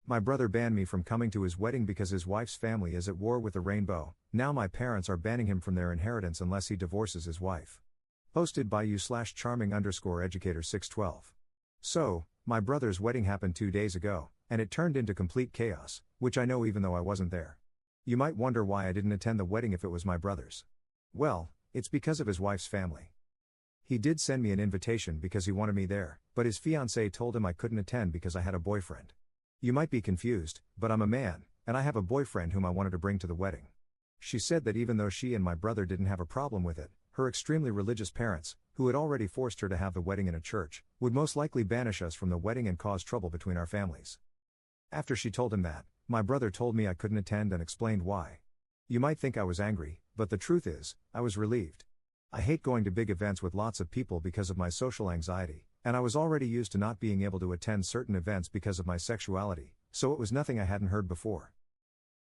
My brother banned me from coming to his wedding because his wife's family is at war with the rainbow. Now my parents are banning him from their inheritance unless he divorces his wife. Posted by you/charming_educator612. So, my brother's wedding happened 2 days ago, and it turned into complete chaos, which I know even though I wasn't there. You might wonder why I didn't attend the wedding if it was my brother's. Well, it's because of his wife's family. He did send me an invitation because he wanted me there, but his fiancée told him I couldn't attend because I had a boyfriend. You might be confused, but I'm a man, and I have a boyfriend whom I wanted to bring to the wedding. She said that even though she and my brother didn't have a problem with it, her extremely religious parents, who had already forced her to have the wedding in a church, would most likely banish us from the wedding and cause trouble between our families. After she told him that, my brother told me I couldn't attend and explained why. You might think I was angry, but the truth is, I was relieved. I hate going to big events with lots of people because of my social anxiety, and I was already used to not being able to attend certain events because of my sexuality, so it was nothing I hadn't heard before.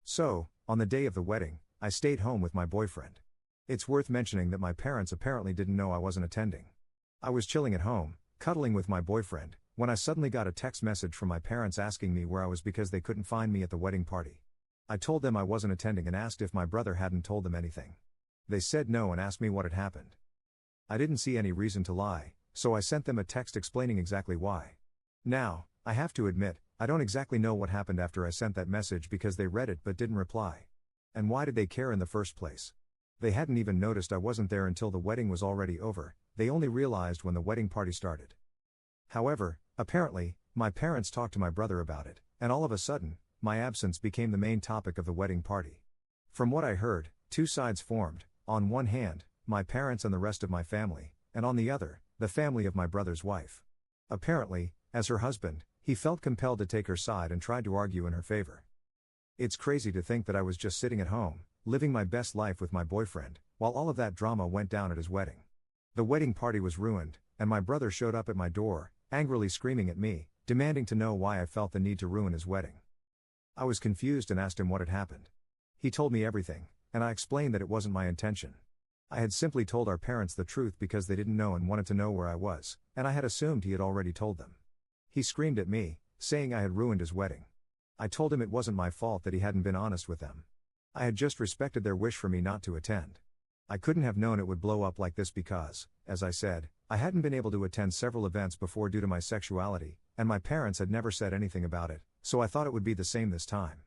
So, on the day of the wedding, I stayed home with my boyfriend. It's worth mentioning that my parents apparently didn't know I wasn't attending. I was chilling at home, cuddling with my boyfriend, when I suddenly got a text message from my parents asking me where I was because they couldn't find me at the wedding party. I told them I wasn't attending and asked if my brother hadn't told them anything. They said no and asked me what had happened. I didn't see any reason to lie, so I sent them a text explaining exactly why. Now, I have to admit, I don't exactly know what happened after I sent that message because they read it but didn't reply. And why did they care in the first place? They hadn't even noticed I wasn't there until the wedding was already over, they only realized when the wedding party started. However, apparently, my parents talked to my brother about it, and all of a sudden, my absence became the main topic of the wedding party. From what I heard, two sides formed, on one hand, my parents and the rest of my family, and on the other, the family of my brother's wife. Apparently, as her husband, he felt compelled to take her side and tried to argue in her favor. It's crazy to think that I was just sitting at home, living my best life with my boyfriend, while all of that drama went down at his wedding. The wedding party was ruined, and my brother showed up at my door, angrily screaming at me, demanding to know why I felt the need to ruin his wedding. I was confused and asked him what had happened. He told me everything, and I explained that it wasn't my intention. I had simply told our parents the truth because they didn't know and wanted to know where I was, and I had assumed he had already told them. He screamed at me, saying I had ruined his wedding. I told him it wasn't my fault that he hadn't been honest with them. I had just respected their wish for me not to attend. I couldn't have known it would blow up like this because, as I said, I hadn't been able to attend several events before due to my sexuality, and my parents had never said anything about it, so I thought it would be the same this time.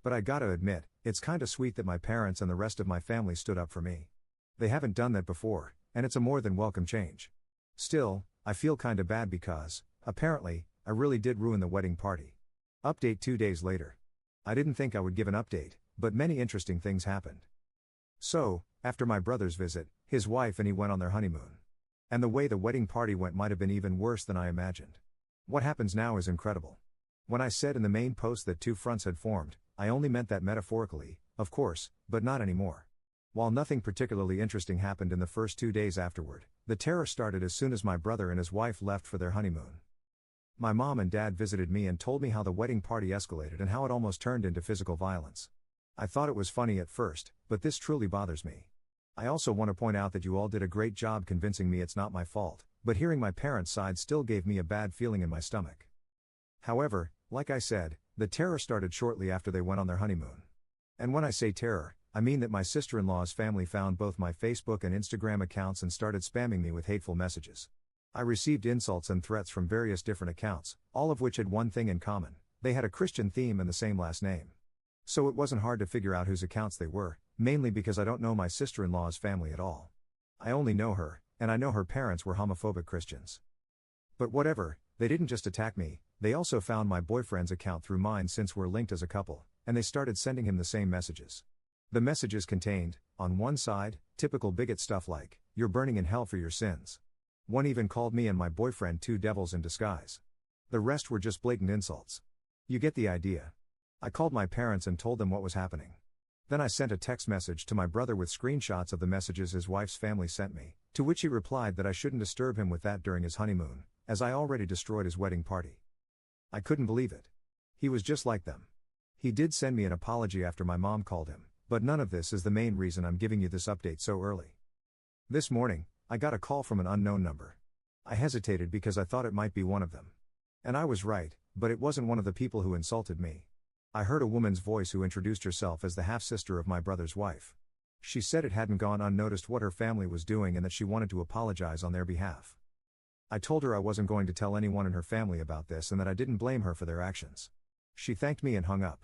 But I gotta admit, it's kinda sweet that my parents and the rest of my family stood up for me. They haven't done that before, and it's a more than welcome change. Still, I feel kinda bad because, apparently, I really did ruin the wedding party. Update 2 days later. I didn't think I would give an update, but many interesting things happened. So, after my brother's visit, his wife and he went on their honeymoon. And the way the wedding party went might have been even worse than I imagined. What happens now is incredible. When I said in the main post that two fronts had formed, I only meant that metaphorically, of course, but not anymore. While nothing particularly interesting happened in the first 2 days afterward, the terror started as soon as my brother and his wife left for their honeymoon. My mom and dad visited me and told me how the wedding party escalated and how it almost turned into physical violence. I thought it was funny at first, but this truly bothers me. I also want to point out that you all did a great job convincing me it's not my fault, but hearing my parents' side still gave me a bad feeling in my stomach. However, like I said, the terror started shortly after they went on their honeymoon. And when I say terror, I mean that my sister-in-law's family found both my Facebook and Instagram accounts and started spamming me with hateful messages. I received insults and threats from various different accounts, all of which had one thing in common: they had a Christian theme and the same last name. So it wasn't hard to figure out whose accounts they were, mainly because I don't know my sister-in-law's family at all. I only know her, and I know her parents were homophobic Christians. But whatever, they didn't just attack me, they also found my boyfriend's account through mine since we're linked as a couple, and they started sending him the same messages. The messages contained, on one side, typical bigot stuff like, "You're burning in hell for your sins." One even called me and my boyfriend two devils in disguise. The rest were just blatant insults. You get the idea. I called my parents and told them what was happening. Then I sent a text message to my brother with screenshots of the messages his wife's family sent me, to which he replied that I shouldn't disturb him with that during his honeymoon, as I already destroyed his wedding party. I couldn't believe it. He was just like them. He did send me an apology after my mom called him, but none of this is the main reason I'm giving you this update so early. This morning, I got a call from an unknown number. I hesitated because I thought it might be one of them. And I was right, but it wasn't one of the people who insulted me. I heard a woman's voice who introduced herself as the half-sister of my brother's wife. She said it hadn't gone unnoticed what her family was doing and that she wanted to apologize on their behalf. I told her I wasn't going to tell anyone in her family about this and that I didn't blame her for their actions. She thanked me and hung up.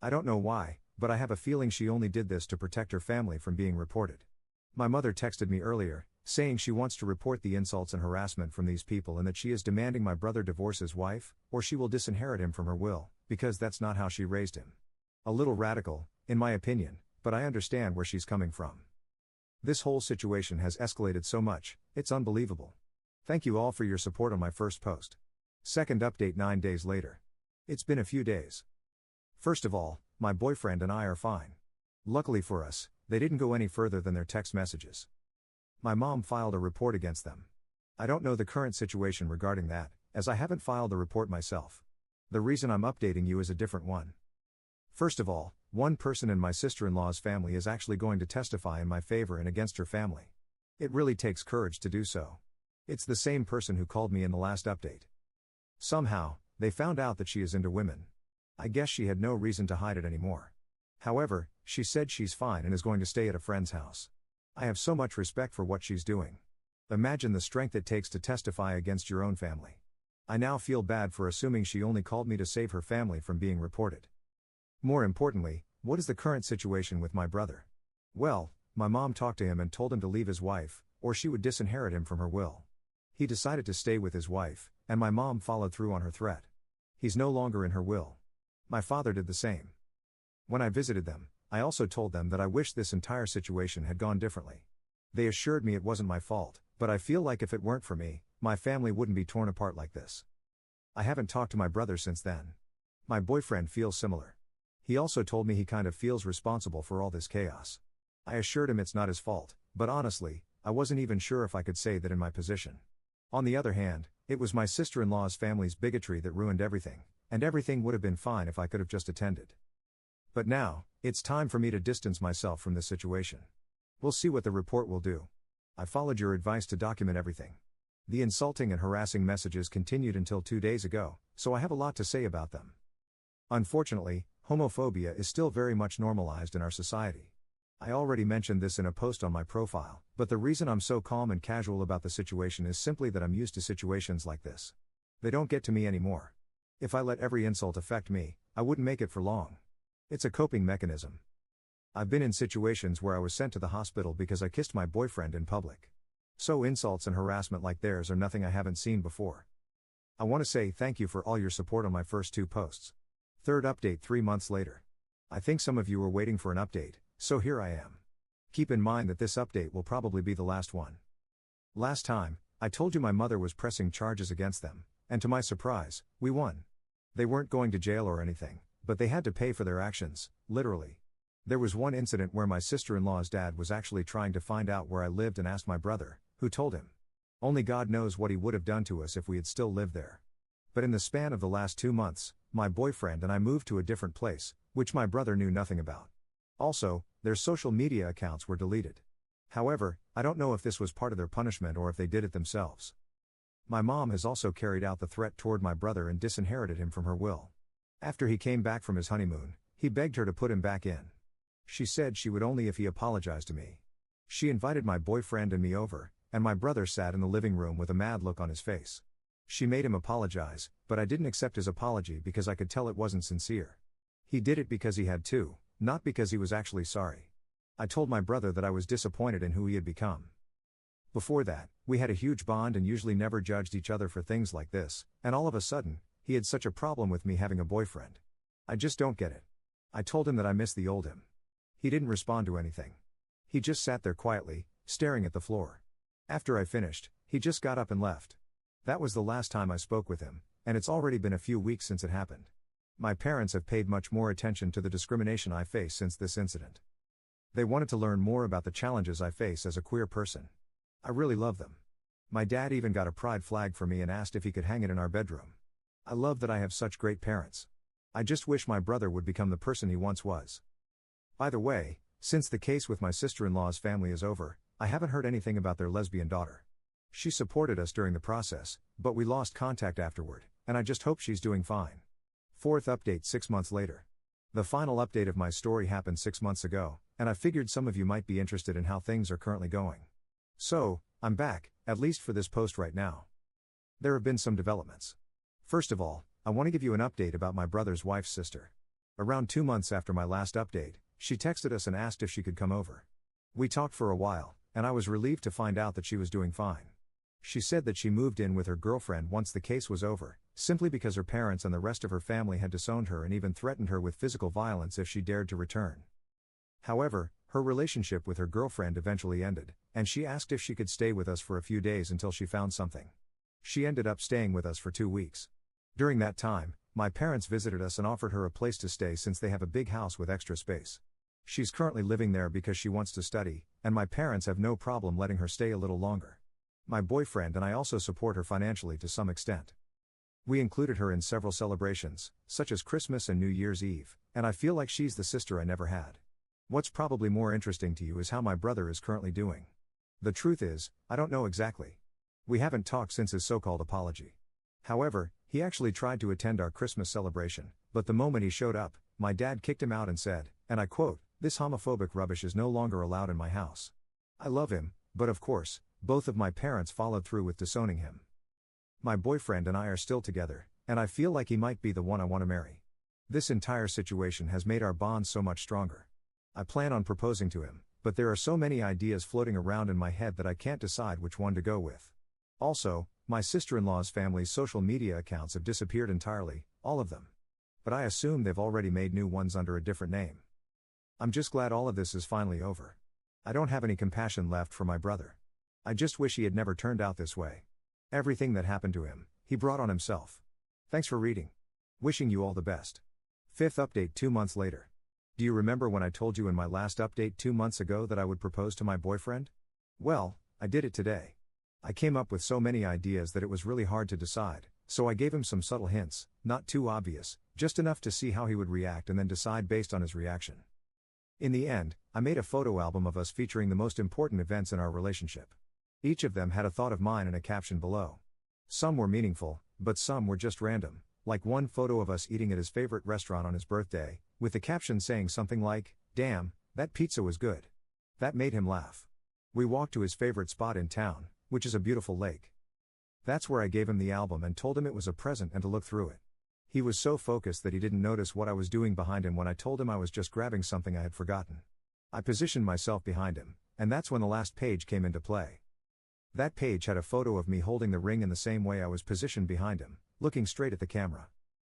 I don't know why, but I have a feeling she only did this to protect her family from being reported. My mother texted me earlier, saying she wants to report the insults and harassment from these people and that she is demanding my brother divorce his wife, or she will disinherit him from her will, because that's not how she raised him. A little radical, in my opinion, but I understand where she's coming from. This whole situation has escalated so much, it's unbelievable. Thank you all for your support on my first post. Second update 9 days later. It's been a few days. First of all, my boyfriend and I are fine. Luckily for us, they didn't go any further than their text messages. My mom filed a report against them. I don't know the current situation regarding that, as I haven't filed the report myself. The reason I'm updating you is a different one. First of all, one person in my sister-in-law's family is actually going to testify in my favor and against her family. It really takes courage to do so. It's the same person who called me in the last update. Somehow, they found out that she is into women. I guess she had no reason to hide it anymore. However, she said she's fine and is going to stay at a friend's house. I have so much respect for what she's doing. Imagine the strength it takes to testify against your own family. I now feel bad for assuming she only called me to save her family from being reported. More importantly, what is the current situation with my brother? Well, my mom talked to him and told him to leave his wife, or she would disinherit him from her will. He decided to stay with his wife, and my mom followed through on her threat. He's no longer in her will. My father did the same. When I visited them, I also told them that I wished this entire situation had gone differently. They assured me it wasn't my fault, but I feel like if it weren't for me, my family wouldn't be torn apart like this. I haven't talked to my brother since then. My boyfriend feels similar. He also told me he kind of feels responsible for all this chaos. I assured him it's not his fault, but honestly, I wasn't even sure if I could say that in my position. On the other hand, it was my sister-in-law's family's bigotry that ruined everything, and everything would have been fine if I could have just attended. But now, it's time for me to distance myself from this situation. We'll see what the report will do. I followed your advice to document everything. The insulting and harassing messages continued until 2 days ago, so I have a lot to say about them. Unfortunately, homophobia is still very much normalized in our society. I already mentioned this in a post on my profile, but the reason I'm so calm and casual about the situation is simply that I'm used to situations like this. They don't get to me anymore. If I let every insult affect me, I wouldn't make it for long. It's a coping mechanism. I've been in situations where I was sent to the hospital because I kissed my boyfriend in public. So insults and harassment like theirs are nothing I haven't seen before. I want to say thank you for all your support on my first 2 posts. Third update 3 months later. I think some of you were waiting for an update, so here I am. Keep in mind that this update will probably be the last one. Last time, I told you my mother was pressing charges against them, and to my surprise, we won. They weren't going to jail or anything, but they had to pay for their actions, literally. There was one incident where my sister-in-law's dad was actually trying to find out where I lived and asked my brother, who told him. Only God knows what he would have done to us if we had still lived there. But in the span of the last 2 months, my boyfriend and I moved to a different place, which my brother knew nothing about. Also, their social media accounts were deleted. However, I don't know if this was part of their punishment or if they did it themselves. My mom has also carried out the threat toward my brother and disinherited him from her will. After he came back from his honeymoon, he begged her to put him back in. She said she would only if he apologized to me. She invited my boyfriend and me over, and my brother sat in the living room with a mad look on his face. She made him apologize, but I didn't accept his apology because I could tell it wasn't sincere. He did it because he had to, not because he was actually sorry. I told my brother that I was disappointed in who he had become. Before that, we had a huge bond and usually never judged each other for things like this, and all of a sudden, he had such a problem with me having a boyfriend. I just don't get it. I told him that I miss the old him. He didn't respond to anything. He just sat there quietly, staring at the floor. After I finished, he just got up and left. That was the last time I spoke with him, and it's already been a few weeks since it happened. My parents have paid much more attention to the discrimination I face since this incident. They wanted to learn more about the challenges I face as a queer person. I really love them. My dad even got a pride flag for me and asked if he could hang it in our bedroom. I love that I have such great parents. I just wish my brother would become the person he once was. By the way, since the case with my sister-in-law's family is over, I haven't heard anything about their lesbian daughter. She supported us during the process, but we lost contact afterward, and I just hope she's doing fine. Fourth update 6 months later. The final update of my story happened 6 months ago, and I figured some of you might be interested in how things are currently going. So, I'm back, at least for this post right now. There have been some developments. First of all, I want to give you an update about my brother's wife's sister. Around 2 months after my last update, she texted us and asked if she could come over. We talked for a while, and I was relieved to find out that she was doing fine. She said that she moved in with her girlfriend once the case was over, simply because her parents and the rest of her family had disowned her and even threatened her with physical violence if she dared to return. However, her relationship with her girlfriend eventually ended, and she asked if she could stay with us for a few days until she found something. She ended up staying with us for 2 weeks. During that time, my parents visited us and offered her a place to stay since they have a big house with extra space. She's currently living there because she wants to study, and my parents have no problem letting her stay a little longer. My boyfriend and I also support her financially to some extent. We included her in several celebrations, such as Christmas and New Year's Eve, and I feel like she's the sister I never had. What's probably more interesting to you is how my brother is currently doing. The truth is, I don't know exactly. We haven't talked since his so-called apology. However, he actually tried to attend our Christmas celebration, but the moment he showed up, my dad kicked him out and said, and I quote, "This homophobic rubbish is no longer allowed in my house." I love him, but of course, both of my parents followed through with disowning him. My boyfriend and I are still together, and I feel like he might be the one I want to marry. This entire situation has made our bond so much stronger. I plan on proposing to him, but there are so many ideas floating around in my head that I can't decide which one to go with. Also, my sister-in-law's family's social media accounts have disappeared entirely, all of them. But I assume they've already made new ones under a different name. I'm just glad all of this is finally over. I don't have any compassion left for my brother. I just wish he had never turned out this way. Everything that happened to him, he brought on himself. Thanks for reading. Wishing you all the best. Fifth update 2 months later. Do you remember when I told you in my last update 2 months ago that I would propose to my boyfriend? Well, I did it today. I came up with so many ideas that it was really hard to decide, so I gave him some subtle hints, not too obvious, just enough to see how he would react and then decide based on his reaction. In the end, I made a photo album of us featuring the most important events in our relationship. Each of them had a thought of mine and a caption below. Some were meaningful, but some were just random, like one photo of us eating at his favorite restaurant on his birthday, with the caption saying something like, "Damn, that pizza was good." That made him laugh. We walked to his favorite spot in town, which is a beautiful lake. That's where I gave him the album and told him it was a present and to look through it. He was so focused that he didn't notice what I was doing behind him when I told him I was just grabbing something I had forgotten. I positioned myself behind him, and that's when the last page came into play. That page had a photo of me holding the ring in the same way I was positioned behind him, looking straight at the camera.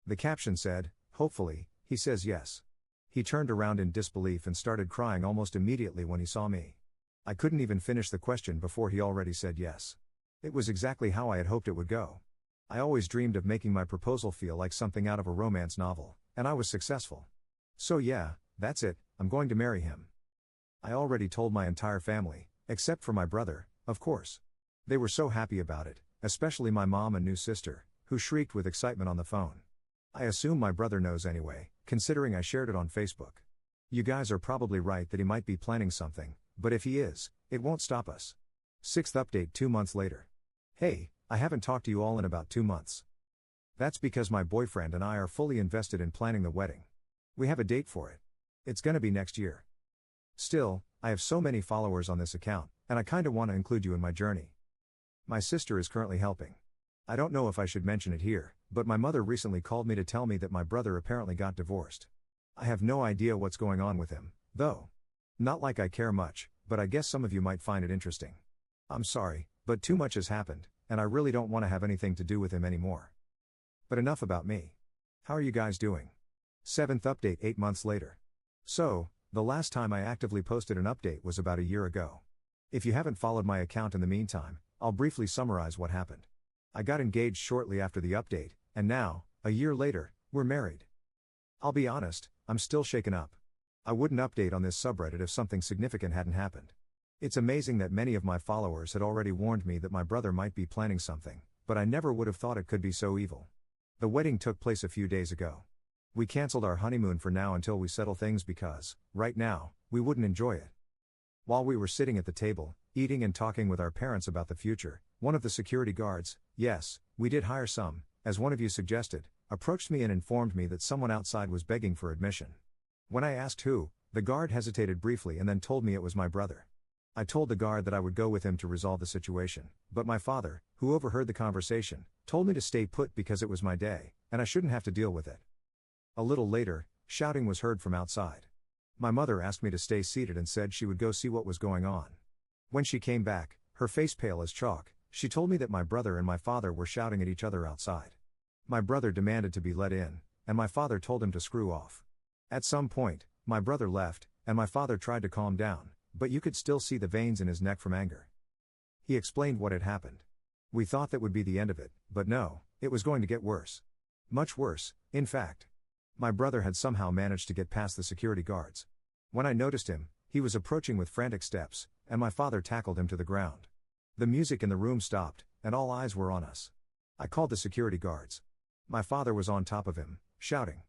The caption said, "Hopefully, he says yes." He turned around in disbelief and started crying almost immediately when he saw me. I couldn't even finish the question before he already said yes. It was exactly how I had hoped it would go. I always dreamed of making my proposal feel like something out of a romance novel, and I was successful. So yeah, that's it, I'm going to marry him. I already told my entire family, except for my brother, of course. They were so happy about it, especially my mom and new sister, who shrieked with excitement on the phone. I assume my brother knows anyway, considering I shared it on Facebook. You guys are probably right that he might be planning something, but if he is, it won't stop us. Sixth update 2 months later. Hey, I haven't talked to you all in about 2 months. That's because my boyfriend and I are fully invested in planning the wedding. We have a date for it. It's gonna be next year. Still, I have so many followers on this account, and I kinda want to include you in my journey. My sister is currently helping. I don't know if I should mention it here, but my mother recently called me to tell me that my brother apparently got divorced. I have no idea what's going on with him, though. Not like I care much, but I guess some of you might find it interesting. I'm sorry, but too much has happened, and I really don't want to have anything to do with him anymore. But enough about me. How are you guys doing? Seventh update 8 months later. So, the last time I actively posted an update was about a year ago. If you haven't followed my account in the meantime, I'll briefly summarize what happened. I got engaged shortly after the update, and now, a year later, we're married. I'll be honest, I'm still shaken up. I wouldn't update on this subreddit if something significant hadn't happened. It's amazing that many of my followers had already warned me that my brother might be planning something, but I never would have thought it could be so evil. The wedding took place a few days ago. We canceled our honeymoon for now until we settle things because, right now, we wouldn't enjoy it. While we were sitting at the table, eating and talking with our parents about the future, one of the security guards, yes, we did hire some, as one of you suggested, approached me and informed me that someone outside was begging for admission. When I asked who, the guard hesitated briefly and then told me it was my brother. I told the guard that I would go with him to resolve the situation, but my father, who overheard the conversation, told me to stay put because it was my day, and I shouldn't have to deal with it. A little later, shouting was heard from outside. My mother asked me to stay seated and said she would go see what was going on. When she came back, her face pale as chalk, she told me that my brother and my father were shouting at each other outside. My brother demanded to be let in, and my father told him to screw off. At some point, my brother left, and my father tried to calm down, but you could still see the veins in his neck from anger. He explained what had happened. We thought that would be the end of it, but no, it was going to get worse. Much worse, in fact. My brother had somehow managed to get past the security guards. When I noticed him, he was approaching with frantic steps, and my father tackled him to the ground. The music in the room stopped, and all eyes were on us. I called the security guards. My father was on top of him, shouting.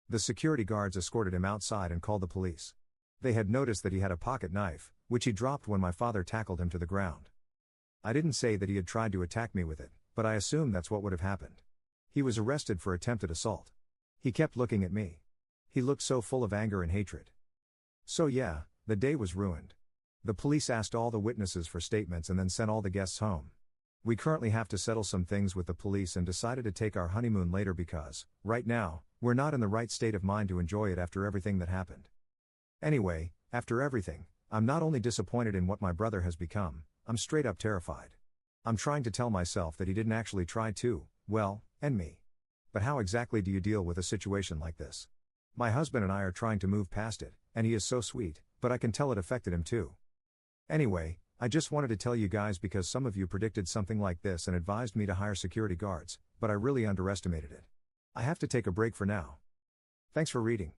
The security guards escorted him outside and called the police. They had noticed that he had a pocket knife, which he dropped when my father tackled him to the ground. I didn't say that he had tried to attack me with it, but I assumed that's what would have happened. He was arrested for attempted assault. He kept looking at me. He looked so full of anger and hatred. So yeah, the day was ruined. The police asked all the witnesses for statements and then sent all the guests home. We currently have to settle some things with the police and decided to take our honeymoon later because, right now, we're not in the right state of mind to enjoy it after everything that happened. Anyway, after everything, I'm not only disappointed in what my brother has become, I'm straight up terrified. I'm trying to tell myself that he didn't actually try to, well, end me. But how exactly do you deal with a situation like this? My husband and I are trying to move past it, and he is so sweet, but I can tell it affected him too. Anyway, I just wanted to tell you guys because some of you predicted something like this and advised me to hire security guards, but I really underestimated it. I have to take a break for now. Thanks for reading.